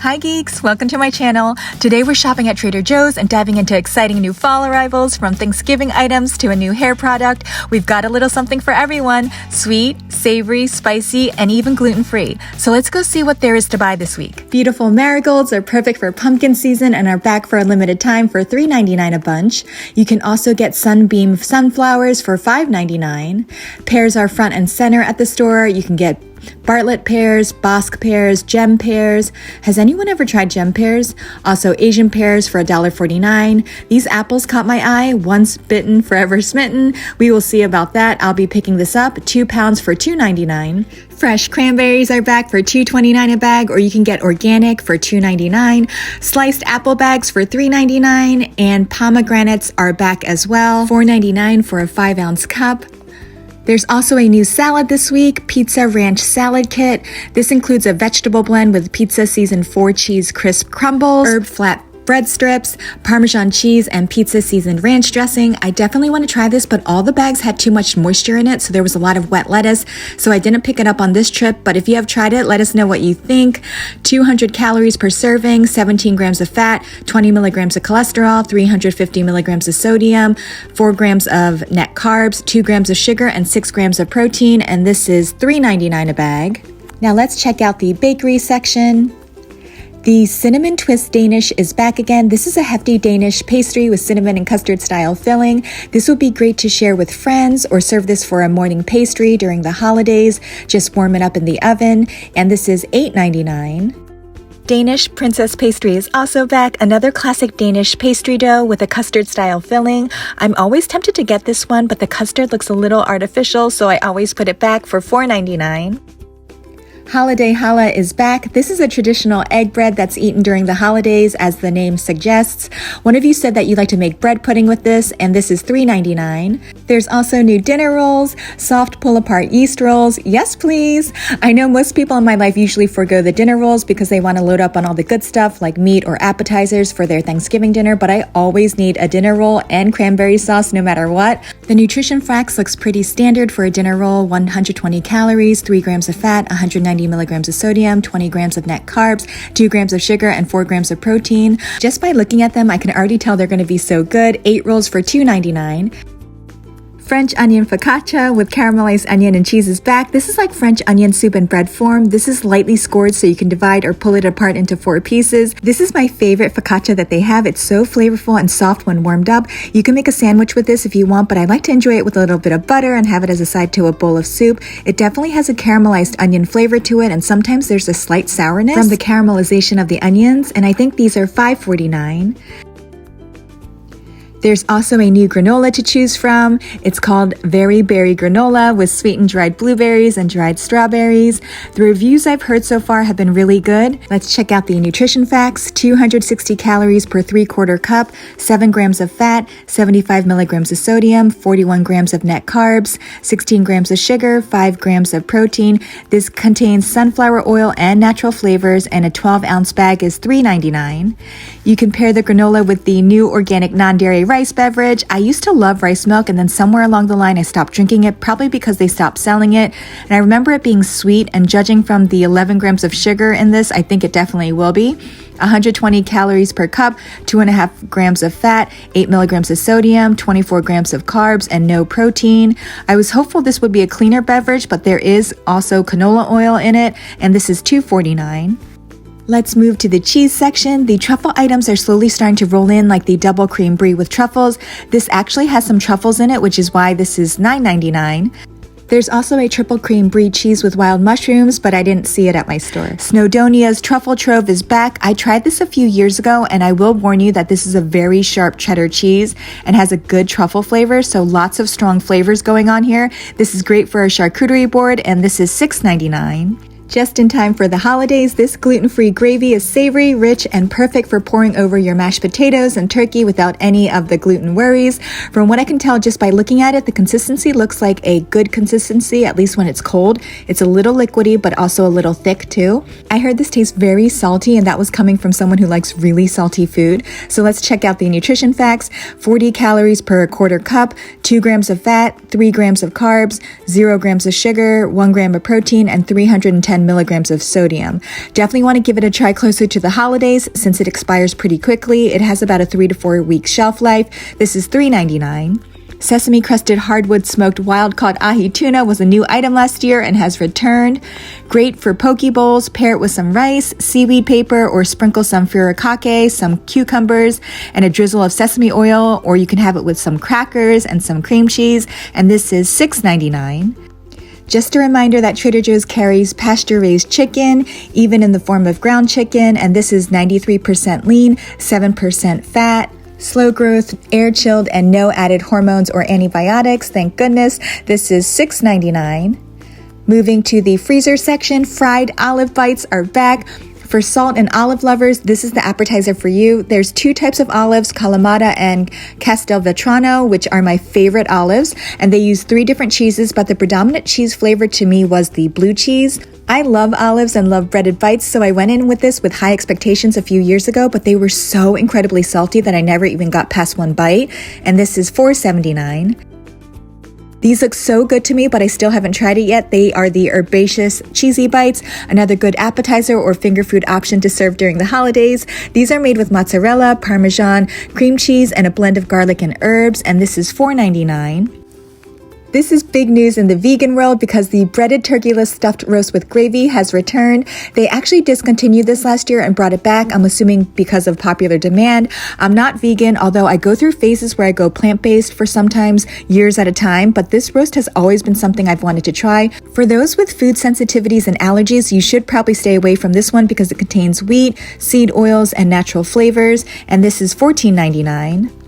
Hi geeks, welcome to my channel. Today we're shopping at Trader Joe's and diving into exciting new fall arrivals, from Thanksgiving items to a new hair product. We've got a little something for everyone: sweet, savory, spicy, and even gluten-free. So let's go see what there is to buy this week. Beautiful marigolds are perfect for pumpkin season and are back for a limited time for $3.99 a bunch. You can also get sunbeam sunflowers for $5.99. Pears are front and center at the store. You can get Bartlett pears, Bosc pears, gem pears. Has anyone ever tried gem pears? Also Asian pears for $1.49. These apples caught my eye. Once bitten, forever smitten. We will see about that. I'll be picking this up. 2 pounds for $2.99. Fresh cranberries are back for $2.29 a bag, or you can get organic for $2.99. Sliced apple bags for $3.99, and pomegranates are back as well. $4.99 for a 5-ounce cup. There's also a new salad this week, Pizza Ranch Salad Kit. This includes a vegetable blend with pizza seasoned 4 cheese crisp crumbles, herb flat bread strips, Parmesan cheese, and pizza seasoned ranch dressing. I definitely want to try this, but all the bags had too much moisture in it, so there was a lot of wet lettuce, so I didn't pick it up on this trip. But if you have tried it, let us know what you think. 200 calories per serving, 17 grams of fat, 20 milligrams of cholesterol, 350 milligrams of sodium, 4 grams of net carbs, 2 grams of sugar, and 6 grams of protein, and this is $3.99 a bag. Now let's check out the bakery section. The Cinnamon Twist Danish is back again. This is a hefty Danish pastry with cinnamon and custard style filling. This would be great to share with friends or serve this for a morning pastry during the holidays. Just warm it up in the oven. And this is $8.99. Danish Princess Pastry is also back, another classic Danish pastry dough with a custard style filling. I'm always tempted to get this one, but the custard looks a little artificial, so I always put it back for $4.99. Holiday Challah is back. This is a traditional egg bread that's eaten during the holidays, as the name suggests. One of you said that you'd like to make bread pudding with this, and this is $3.99. There's also new dinner rolls, soft pull-apart yeast rolls. Yes, please. I know most people in my life usually forego the dinner rolls because they want to load up on all the good stuff like meat or appetizers for their Thanksgiving dinner, but I always need a dinner roll and cranberry sauce no matter what. The nutrition facts looks pretty standard for a dinner roll: 120 calories, 3 grams of fat, 190 milligrams of sodium, 20 grams of net carbs, 2 grams of sugar, and 4 grams of protein. Just by looking at them, I can already tell they're going to be so good. 8 rolls for $2.99. French onion focaccia with caramelized onion and cheese is back. This is like French onion soup in bread form. This is lightly scored so you can divide or pull it apart into 4 pieces. This is my favorite focaccia that they have. It's so flavorful and soft when warmed up. You can make a sandwich with this if you want, but I like to enjoy it with a little bit of butter and have it as a side to a bowl of soup. It definitely has a caramelized onion flavor to it, and sometimes there's a slight sourness from the caramelization of the onions, and I think these are $5.49. There's also a new granola to choose from. It's called Very Berry Granola with sweetened dried blueberries and dried strawberries. The reviews I've heard so far have been really good. Let's check out the nutrition facts. 260 calories per 3/4 cup, 7 grams of fat, 75 milligrams of sodium, 41 grams of net carbs, 16 grams of sugar, 5 grams of protein. This contains sunflower oil and natural flavors, and a 12-ounce bag is $3.99. You can pair the granola with the new organic non-dairy rice beverage. I used to love rice milk, and then somewhere along the line I stopped drinking it, probably because they stopped selling it. And I remember it being sweet, and judging from the 11 grams of sugar in this, I think it definitely will be. 120 calories per cup, 2.5 grams of fat, 8 milligrams of sodium, 24 grams of carbs, and no protein. I was hopeful this would be a cleaner beverage, but there is also canola oil in it, and this is $2.49. Let's move to the cheese section. The truffle items are slowly starting to roll in, like the double cream brie with truffles. This actually has some truffles in it, which is why this is $9.99. There's also a triple cream brie cheese with wild mushrooms, but I didn't see it at my store. Snowdonia's Truffle Trove is back. I tried this a few years ago, and I will warn you that this is a very sharp cheddar cheese and has a good truffle flavor, so lots of strong flavors going on here. This is great for a charcuterie board, and this is $6.99. Just in time for the holidays, this gluten-free gravy is savory, rich, and perfect for pouring over your mashed potatoes and turkey without any of the gluten worries. From what I can tell just by looking at it, the consistency looks like a good consistency, at least when it's cold. It's a little liquidy, but also a little thick too. I heard this tastes very salty, and that was coming from someone who likes really salty food. So let's check out the nutrition facts. 40 calories per 1/4 cup, 2 grams of fat, 3 grams of carbs, 0 grams of sugar, 1 gram of protein, and 310 10 milligrams of sodium. Definitely want to give it a try closer to the holidays since it expires pretty quickly. It has about a 3 to 4 week shelf life. This is $3.99. Sesame crusted hardwood smoked wild-caught ahi tuna was a new item last year and has returned. Great for poke bowls. Pair it with some rice, seaweed paper, or sprinkle some furikake, some cucumbers, and a drizzle of sesame oil, or you can have it with some crackers and some cream cheese, and this is $6.99. Just a reminder that Trader Joe's carries pasture-raised chicken, even in the form of ground chicken, and this is 93% lean, 7% fat. Slow growth, air chilled, and no added hormones or antibiotics. Thank goodness. This is $6.99. Moving to the freezer section, fried olive bites are back. For salt and olive lovers, this is the appetizer for you. There's 2 types of olives, Kalamata and Castelvetrano, which are my favorite olives, and they use 3 different cheeses, but the predominant cheese flavor to me was the blue cheese. I love olives and love breaded bites, so I went in with this with high expectations a few years ago, but they were so incredibly salty that I never even got past 1 bite, and this is $4.79. These look so good to me, but I still haven't tried it yet. They are the herbaceous cheesy bites, another good appetizer or finger food option to serve during the holidays. These are made with mozzarella, parmesan, cream cheese, and a blend of garlic and herbs, and this is $4.99. This is big news in the vegan world because the breaded turkeyless stuffed roast with gravy has returned. They actually discontinued this last year and brought it back, I'm assuming because of popular demand. I'm not vegan, although I go through phases where I go plant-based for sometimes years at a time, but this roast has always been something I've wanted to try. For those with food sensitivities and allergies, you should probably stay away from this one because it contains wheat, seed oils, and natural flavors, and this is $14.99.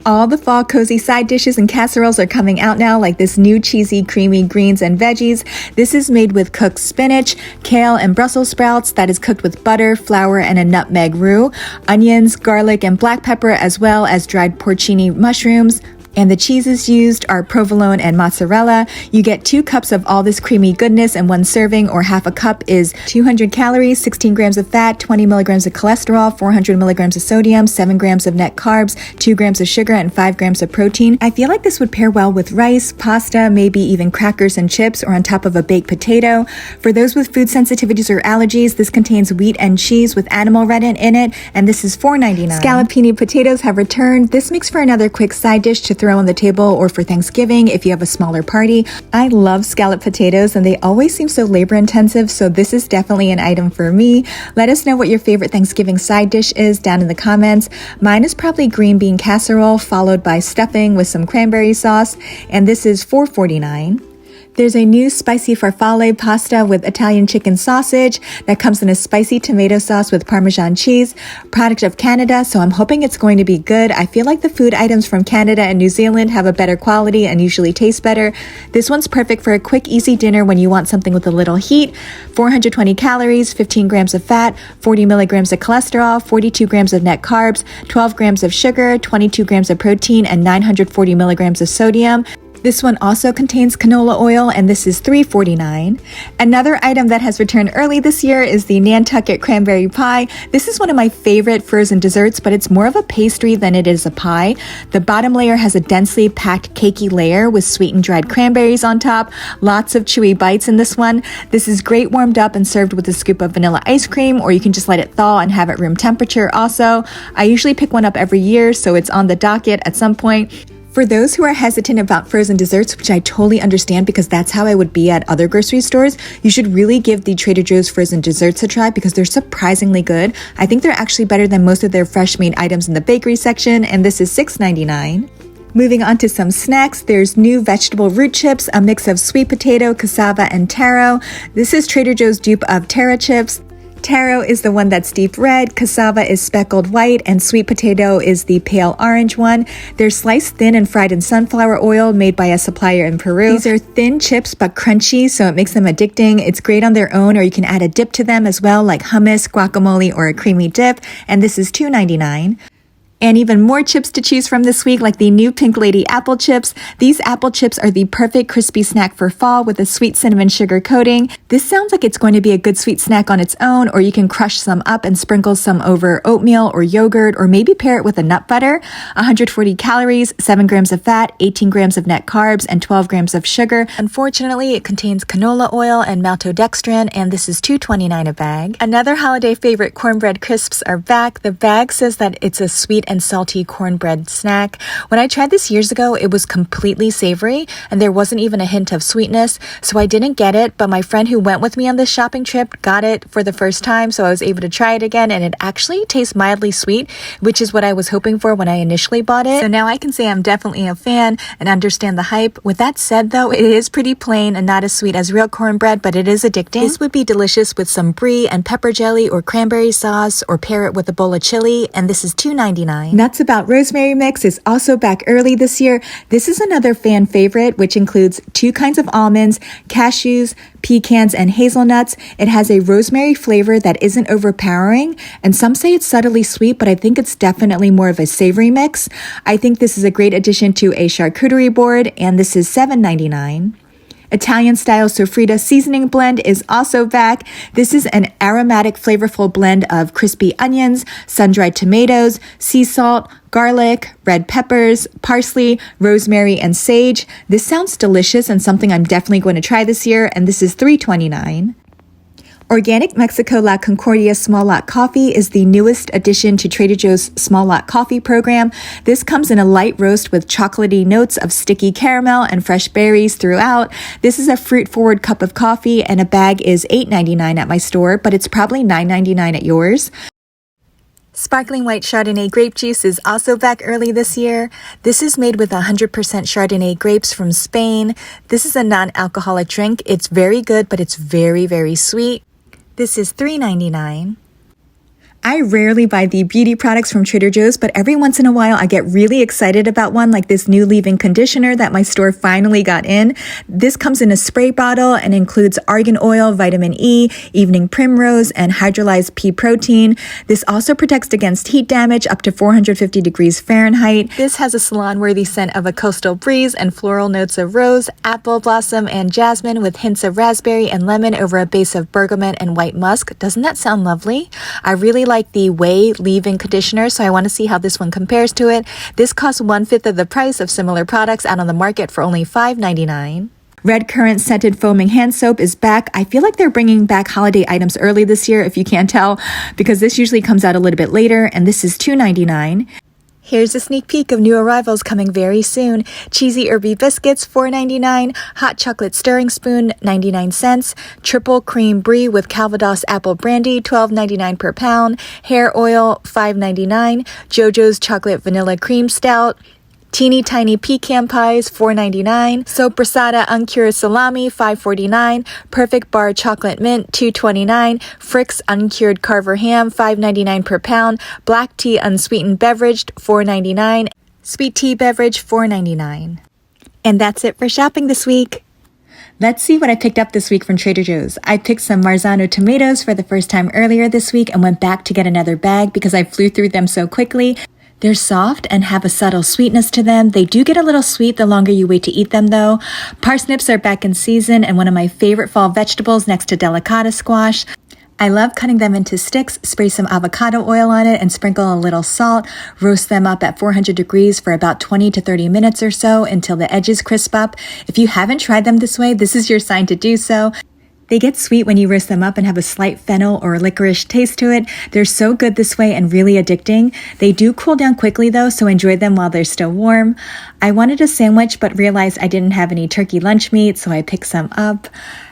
All the fall cozy side dishes and casseroles are coming out now, like this new cheesy, creamy greens and veggies. This is made with cooked spinach, kale, and Brussels sprouts that is cooked with butter, flour, and a nutmeg roux, onions, garlic, and black pepper, as well as dried porcini mushrooms. And the cheeses used are provolone and mozzarella. You get 2 cups of all this creamy goodness in 1 serving, or half a cup is 200 calories, 16 grams of fat, 20 milligrams of cholesterol, 400 milligrams of sodium, 7 grams of net carbs, 2 grams of sugar, and 5 grams of protein. I feel like this would pair well with rice, pasta, maybe even crackers and chips, or on top of a baked potato. For those with food sensitivities or allergies, this contains wheat and cheese with animal rennet in it, and this is $4.99. Scallopini potatoes have returned. This makes for another quick side dish to throw on the table or for Thanksgiving if you have a smaller party. I love scalloped potatoes and they always seem so labor intensive, so this is definitely an item for me. Let us know what your favorite Thanksgiving side dish is down in the comments. Mine is probably green bean casserole followed by stuffing with some cranberry sauce, and this is $4.49. There's a new spicy farfalle pasta with Italian chicken sausage that comes in a spicy tomato sauce with Parmesan cheese, product of Canada, so I'm hoping it's going to be good. I feel like the food items from Canada and New Zealand have a better quality and usually taste better. This one's perfect for a quick, easy dinner when you want something with a little heat. 420 calories, 15 grams of fat, 40 milligrams of cholesterol, 42 grams of net carbs, 12 grams of sugar, 22 grams of protein, and 940 milligrams of sodium. This one also contains canola oil, and this is $3.49. Another item that has returned early this year is the Nantucket cranberry pie. This is one of my favorite frozen desserts, but it's more of a pastry than it is a pie. The bottom layer has a densely packed cakey layer with sweetened dried cranberries on top. Lots of chewy bites in this one. This is great warmed up and served with a scoop of vanilla ice cream, or you can just let it thaw and have it room temperature also. I usually pick one up every year, so it's on the docket at some point. For those who are hesitant about frozen desserts, which I totally understand because that's how I would be at other grocery stores, you should really give the Trader Joe's frozen desserts a try because they're surprisingly good. I think they're actually better than most of their fresh made items in the bakery section, and this is $6.99. Moving on to some snacks, there's new vegetable root chips, a mix of sweet potato, cassava, and taro. This is Trader Joe's dupe of taro chips. Taro is the one that's deep red, cassava is speckled white, and sweet potato is the pale orange one. They're sliced thin and fried in sunflower oil made by a supplier in Peru. These are thin chips but crunchy, so it makes them addicting. It's great on their own, or you can add a dip to them as well, like hummus, guacamole, or a creamy dip, and this is $2.99. And even more chips to choose from this week, like the new Pink Lady apple chips. These apple chips are the perfect crispy snack for fall with a sweet cinnamon sugar coating. This sounds like it's going to be a good sweet snack on its own, or you can crush some up and sprinkle some over oatmeal or yogurt, or maybe pair it with a nut butter. 140 calories, 7 grams of fat, 18 grams of net carbs, and 12 grams of sugar. Unfortunately, it contains canola oil and maltodextrin, and this is $2.29 a bag. Another holiday favorite, cornbread crisps, are back. The bag says that it's a sweet and salty cornbread snack. When I tried this years ago, it was completely savory and there wasn't even a hint of sweetness, so I didn't get it, but my friend who went with me on this shopping trip got it for the first time, so I was able to try it again, and it actually tastes mildly sweet, which is what I was hoping for when I initially bought it. So now I can say I'm definitely a fan and understand the hype. With that said though, it is pretty plain and not as sweet as real cornbread, but it is addicting. This would be delicious with some brie and pepper jelly or cranberry sauce, or pair it with a bowl of chili, and this is $2.99. Nuts About Rosemary Mix is also back early this year. This is another fan favorite, which includes 2 kinds of almonds, cashews, pecans, and hazelnuts. It has a rosemary flavor that isn't overpowering, and some say it's subtly sweet, but I think it's definitely more of a savory mix. I think this is a great addition to a charcuterie board, and this is $7.99. Italian-style sofrita seasoning blend is also back. This is an aromatic, flavorful blend of crispy onions, sun-dried tomatoes, sea salt, garlic, red peppers, parsley, rosemary, and sage. This sounds delicious and something I'm definitely going to try this year, and this is $3.29. Organic Mexico La Concordia Small Lot Coffee is the newest addition to Trader Joe's Small Lot Coffee program. This comes in a light roast with chocolatey notes of sticky caramel and fresh berries throughout. This is a fruit-forward cup of coffee, and a bag is $8.99 at my store, but it's probably $9.99 at yours. Sparkling white Chardonnay grape juice is also back early this year. This is made with 100% Chardonnay grapes from Spain. This is a non-alcoholic drink. It's very good, but it's very, very sweet. This is $3.99. I rarely buy the beauty products from Trader Joe's, but every once in a while I get really excited about one, like this new leave-in conditioner that my store finally got in. This comes in a spray bottle and includes argan oil, vitamin E, evening primrose, and hydrolyzed pea protein. This also protects against heat damage up to 450 degrees Fahrenheit. This has a salon-worthy scent of a coastal breeze and floral notes of rose, apple blossom, and jasmine, with hints of raspberry and lemon over a base of bergamot and white musk. Doesn't that sound lovely? I really like the 𝐲 leave-in conditioner, so I want to see how this one compares to it. This costs 1/5 of the price of similar products out on the market for only $5.99. Red Currant Scented Foaming Hand Soap is back. I feel like they're bringing back holiday items early this year, if you can't tell, because this usually comes out a little bit later, and this is $2.99. Here's a sneak peek of new arrivals coming very soon. Cheesy 𝐕 biscuits, $4.99. Hot chocolate stirring spoon, 99 cents. Triple cream brie with Calvados apple brandy, $12.99 per pound. Hair oil, $5.99. JoJo's chocolate vanilla cream stout. Teeny tiny pecan pies, $4.99. Sopressata uncured salami, $5.49. Perfect bar chocolate mint, $2.29. Frick's uncured Carver ham, $5.99 per pound. Black tea unsweetened beverage, $4.99. Sweet tea beverage, $4.99. And that's it for shopping this week. Let's see what I picked up this week from Trader Joe's. I picked some Marzano tomatoes for the first time earlier this week and went back to get another bag because I flew through them so quickly. They're soft and have a subtle sweetness to them. They do get a little sweet the longer you wait to eat them though. Parsnips are back in season and one of my favorite fall vegetables next to delicata squash. I love cutting them into sticks, spray some avocado oil on it and sprinkle a little salt. Roast them up at 400 degrees for about 20 to 30 minutes or so until the edges crisp up. If you haven't tried them this way, this is your sign to do so. They get sweet when you roast them up and have a slight fennel or licorice taste to it. They're so good this way and really addicting. They do cool down quickly though, so enjoy them while they're still warm. I wanted a sandwich but realized I didn't have any turkey lunch meat, so I picked some up.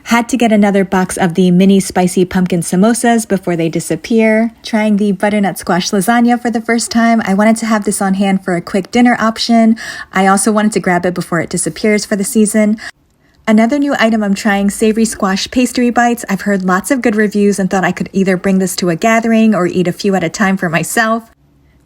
Had to get another box of the mini spicy pumpkin samosas before they disappear. Trying the butternut squash lasagna for the first time. I wanted to have this on hand for a quick dinner option. I also wanted to grab it before it disappears for the season. Another new item I'm trying, savory squash pastry bites. I've heard lots of good reviews and thought I could either bring this to a gathering or eat a few at a time for myself.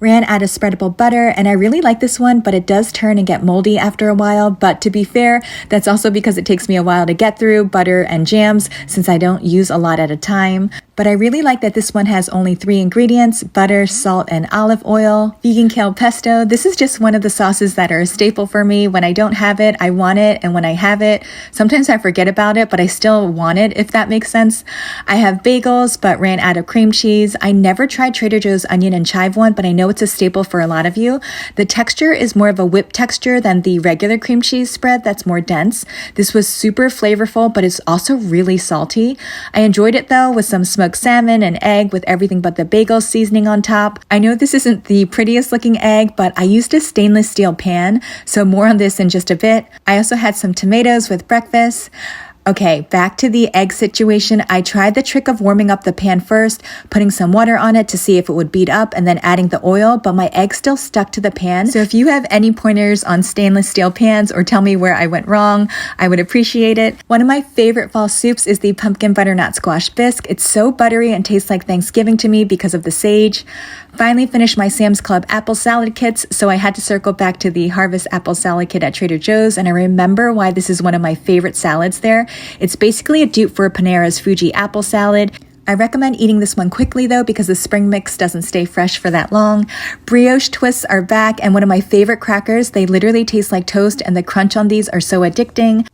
Ran out of spreadable butter, and I really like this one, but it does turn and get moldy after a while. But to be fair, that's also because it takes me a while to get through butter and jams since I don't use a lot at a time. But I really like that this one has only 3 ingredients: butter, salt, and olive oil. Vegan kale pesto. This is just one of the sauces that are a staple for me. When I don't have it, I want it, and when I have it, sometimes I forget about it, but I still want it, if that makes sense. I have bagels, but ran out of cream cheese. I never tried Trader Joe's onion and chive one, but I know it's a staple for a lot of you. The texture is more of a whipped texture than the regular cream cheese spread that's more dense. This was super flavorful, but it's also really salty. I enjoyed it though, with some smoked salmon and egg with everything but the bagel seasoning on top. I know this isn't the prettiest looking egg, but I used a stainless steel pan, so more on this in just a bit. I also had some tomatoes with breakfast. Okay, back to the egg situation. I tried the trick of warming up the pan first, putting some water on it to see if it would beat up, and then adding the oil, but my egg still stuck to the pan. So if you have any pointers on stainless steel pans or tell me where I went wrong, I would appreciate it. One of my favorite fall soups is the pumpkin butternut squash bisque. It's so buttery and tastes like Thanksgiving to me because of the sage. Finally finished my Sam's Club apple salad kits, so I had to circle back to the Harvest apple salad kit at Trader Joe's, and I remember why this is one of my favorite salads there. It's basically a dupe for Panera's Fuji apple salad. I recommend eating this one quickly though, because the spring mix doesn't stay fresh for that long. Brioche twists are back, and one of my favorite crackers. They literally taste like toast, and the crunch on these are so addicting.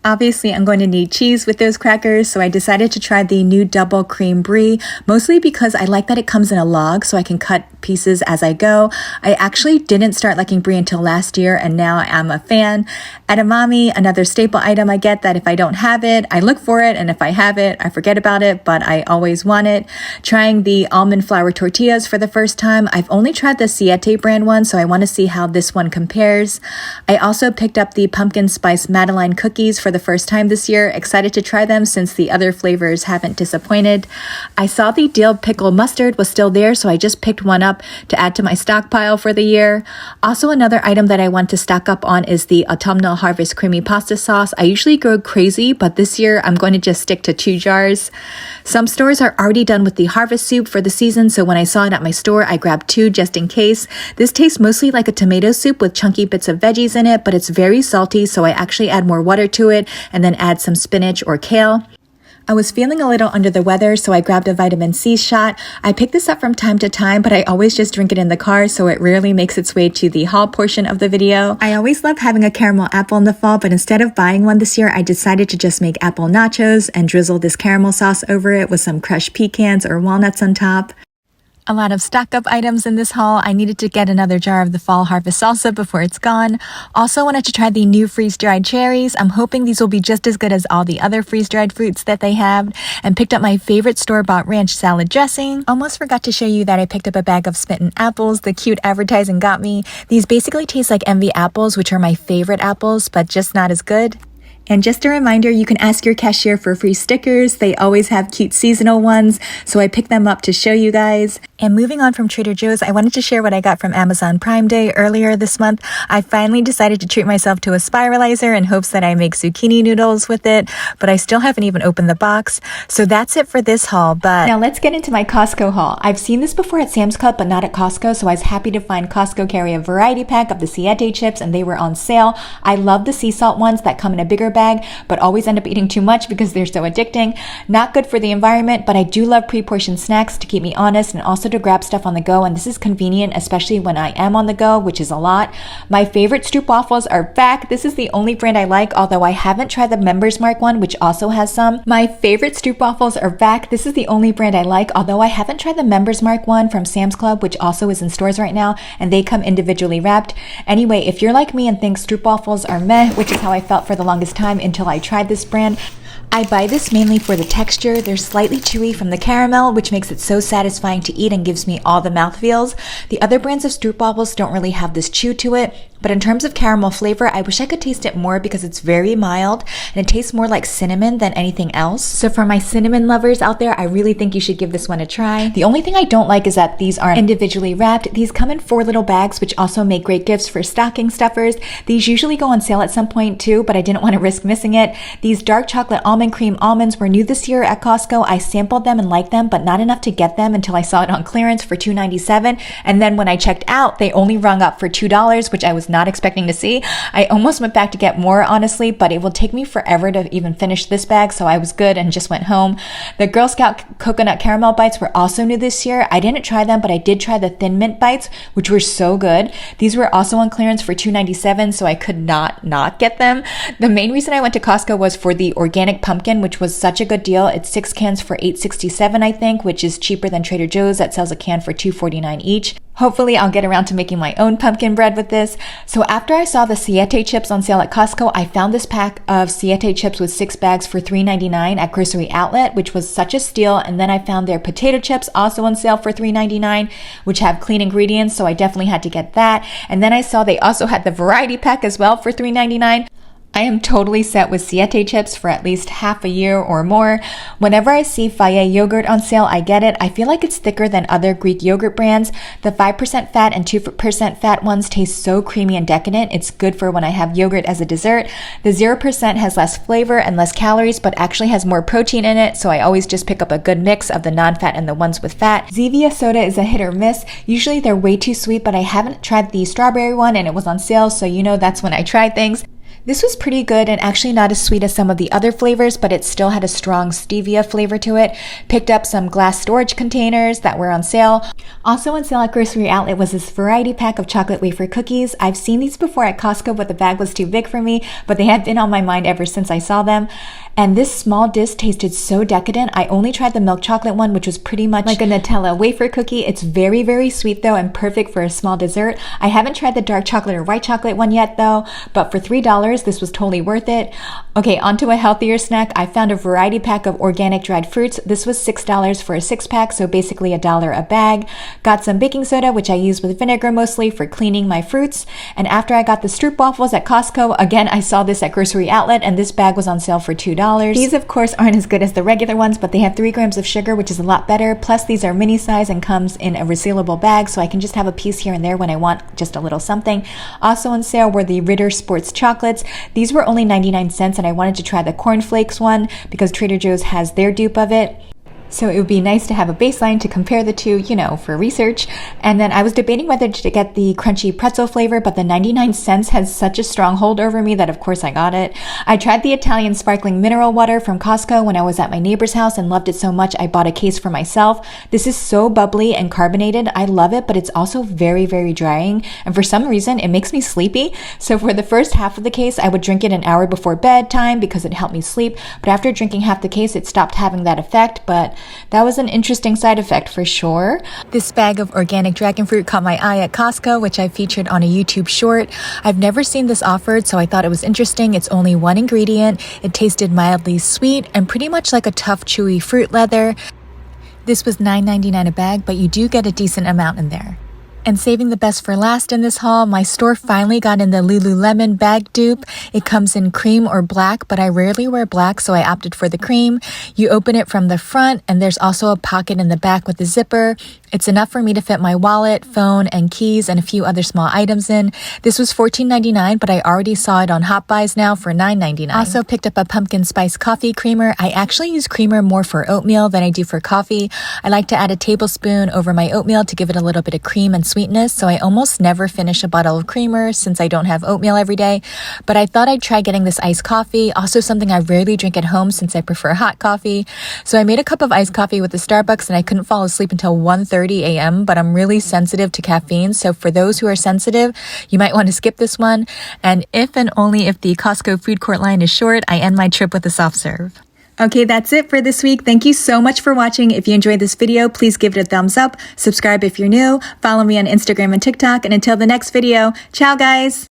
Obviously, I'm going to need cheese with those crackers, so I decided to try the new double cream brie, mostly because I like that it comes in a log so I can cut pieces as I go. I actually didn't start liking brie until last year, and now I'm a fan. Edamame, another staple item I get that if I don't have it, I look for it, and if I have it, I forget about it, but I always want it. Trying the almond flour tortillas for the first time. I've only tried the 𝐶𝐤𝐤 brand one, so I want to see how this one compares. I also picked up the pumpkin spice Madeleine cookies for the first time this year. Excited to try them since the other flavors haven't disappointed. I saw the dill pickle mustard was still there, so I just picked one up to add to my stockpile for the year. Also, another item that I want to stock up on is the autumnal harvest creamy pasta sauce. I usually go crazy, but this year I'm going to just stick to 2 jars. Some stores are already done with the harvest soup for the season, so when I saw it at my store, I grabbed 2 just in case. This tastes mostly like a tomato soup with chunky bits of veggies in it, but it's very salty, so I actually add more water to it and then add some spinach or kale. I was feeling a little under the weather, so I grabbed a vitamin C shot. I pick this up from time to time, but I always just drink it in the car, so it rarely makes its way to the haul portion of the video. I always love having a caramel apple in the fall, but instead of buying one this year, I decided to just make apple nachos and drizzle this caramel sauce over it with some crushed pecans or walnuts on top. A lot of stock up items in this haul. I needed to get another jar of the fall harvest salsa before it's gone. Also wanted to try the new freeze-dried cherries. I'm hoping these will be just as good as all the other freeze-dried fruits that they have. And picked up my favorite store-bought ranch salad dressing. Almost forgot to show you that I picked up a bag of smitten apples. The cute advertising got me. These basically taste like Envy apples, which are my favorite apples, but just not as good. And just a reminder, you can ask your cashier for free stickers. They always have cute seasonal ones, so I picked them up to show you guys. And moving on from Trader Joe's, I wanted to share what I got from Amazon Prime Day earlier this month. I finally decided to treat myself to a spiralizer in hopes that I make zucchini noodles with it, but I still haven't even opened the box. So that's it for this haul, but now let's get into my Costco haul. I've seen this before at Sam's Club, but not at Costco, so I was happy to find Costco carry a variety pack of the 𝐶𝐤𝐤 chips, and they were on sale. I love the sea salt ones that come in a bigger bag, but always end up eating too much because they're so addicting. Not good for the environment, but I do love pre-portioned snacks to keep me honest and also to grab stuff on the go, and this is convenient, especially when I am on the go, which is a lot. My favorite Stroop waffles are back. This is the only brand I like, although I haven't tried the Members Mark one, which also has some. My favorite Stroop waffles are back. This is the only brand I like, although I haven't tried the Members Mark one from Sam's Club, which also is in stores right now, and they come individually wrapped. Anyway, if you're like me and think Stroop waffles are meh, which is how I felt for the longest time until I tried this brand, I buy this mainly for the texture. They're slightly chewy from the caramel, which makes it so satisfying to eat and gives me all the mouthfeels. The other brands of Stroop waffles don't really have this chew to it. But in terms of caramel flavor, I wish I could taste it more because it's very mild and it tastes more like cinnamon than anything else. So for my cinnamon lovers out there, I really think you should give this one a try. The only thing I don't like is that these aren't individually wrapped. These come in 4 little bags, which also make great gifts for stocking stuffers. These usually go on sale at some point too, but I didn't want to risk missing it. These dark chocolate almond cream almonds were new this year at Costco. I sampled them and liked them, but not enough to get them until I saw it on clearance for $2.97. And then when I checked out, they only rung up for $2, which I was not expecting to see. I almost went back to get more, honestly, but it will take me forever to even finish this bag, so I was good and just went home. The Girl Scout coconut caramel bites were also new this year. I didn't try them, but I did try the thin mint bites, which were so good. These were also on clearance for $2.97, so I could not get them. The main reason I went to Costco was for the organic pumpkin, which was such a good deal. It's 6 cans for $8.67, I think, which is cheaper than Trader Joe's that sells a can for $2.49 each. Hopefully I'll get around to making my own pumpkin bread with this. So after I saw the Siete chips on sale at Costco, I found this pack of Siete chips with 6 bags for $3.99 at Grocery Outlet, which was such a steal. And then I found their potato chips also on sale for $3.99, which have clean ingredients, so I definitely had to get that. And then I saw they also had the variety pack as well for $3.99. I am totally set with Siete chips for at least half a year or more. Whenever I see Fage yogurt on sale, I get it. I feel like it's thicker than other Greek yogurt brands. The 5% fat and 2% fat ones taste so creamy and decadent. It's good for when I have yogurt as a dessert. The 0% has less flavor and less calories, but actually has more protein in it, so I always just pick up a good mix of the non-fat and the ones with fat. Zevia soda is a hit or miss. Usually they're way too sweet, but I haven't tried the strawberry one and it was on sale, so you know that's when I try things. This was pretty good and actually not as sweet as some of the other flavors, but it still had a strong stevia flavor to it. Picked up some glass storage containers that were on sale. Also on sale at Grocery Outlet was this variety pack of chocolate wafer cookies. I've seen these before at Costco, but the bag was too big for me, but they have been on my mind ever since I saw them. And this small disc tasted so decadent. I only tried the milk chocolate one, which was pretty much like a Nutella wafer cookie. It's very, very sweet though and perfect for a small dessert. I haven't tried the dark chocolate or white chocolate one yet though, but for $3, this was totally worth it. Okay, onto a healthier snack. I found a variety pack of organic dried fruits. This was $6 for a 6-pack, so basically $1 a bag. Got some baking soda, which I use with vinegar mostly for cleaning my fruits. And after I got the Stroop waffles at Costco, again, I saw this at Grocery Outlet, and this bag was on sale for $2. These, of course, aren't as good as the regular ones, but they have 3 grams of sugar, which is a lot better. Plus, these are mini size and comes in a resealable bag, so I can just have a piece here and there when I want just a little something. Also on sale were the Ritter Sports chocolates. These were only 99 cents, and I wanted to try the cornflakes one because Trader Joe's has their dupe of it. So it would be nice to have a baseline to compare the two, you know, for research. And then I was debating whether to get the crunchy pretzel flavor, but the 99 cents has such a strong hold over me that of course I got it. I tried the Italian sparkling mineral water from Costco when I was at my neighbor's house and loved it so much I bought a case for myself. This is so bubbly and carbonated. I love it, but it's also very, very drying. And for some reason, it makes me sleepy. So for the first half of the case, I would drink it an hour before bedtime because it helped me sleep. But after drinking half the case, it stopped having that effect. But that was an interesting side effect for sure. This bag of organic dragon fruit caught my eye at Costco, which I featured on a YouTube short. I've never seen this offered, so I thought it was interesting. It's only 1 ingredient. It tasted mildly sweet and pretty much like a tough, chewy fruit leather. This was $9.99 a bag, but you do get a decent amount in there. And saving the best for last in this haul, my store finally got in the Lululemon bag dupe. It comes in cream or black, but I rarely wear black, so I opted for the cream. You open it from the front, and there's also a pocket in the back with a zipper. It's enough for me to fit my wallet, phone, and keys, and a few other small items in. This was $14.99, but I already saw it on Hot Buys now for $9.99. Also picked up a pumpkin spice coffee creamer. I actually use creamer more for oatmeal than I do for coffee. I like to add a tablespoon over my oatmeal to give it a little bit of cream and sweetness, so I almost never finish a bottle of creamer since I don't have oatmeal every day. But I thought I'd try getting this iced coffee, also something I rarely drink at home since I prefer hot coffee. So I made a cup of iced coffee with the Starbucks, and I couldn't fall asleep until 1:30 a.m., but I'm really sensitive to caffeine, so for those who are sensitive, you might want to skip this one. And if and only if the Costco food court line is short, I end my trip with a soft serve. Okay, that's it for this week. Thank you so much for watching. If you enjoyed this video, please give it a thumbs up. Subscribe if you're new. Follow me on Instagram and TikTok. And until the next video, ciao guys!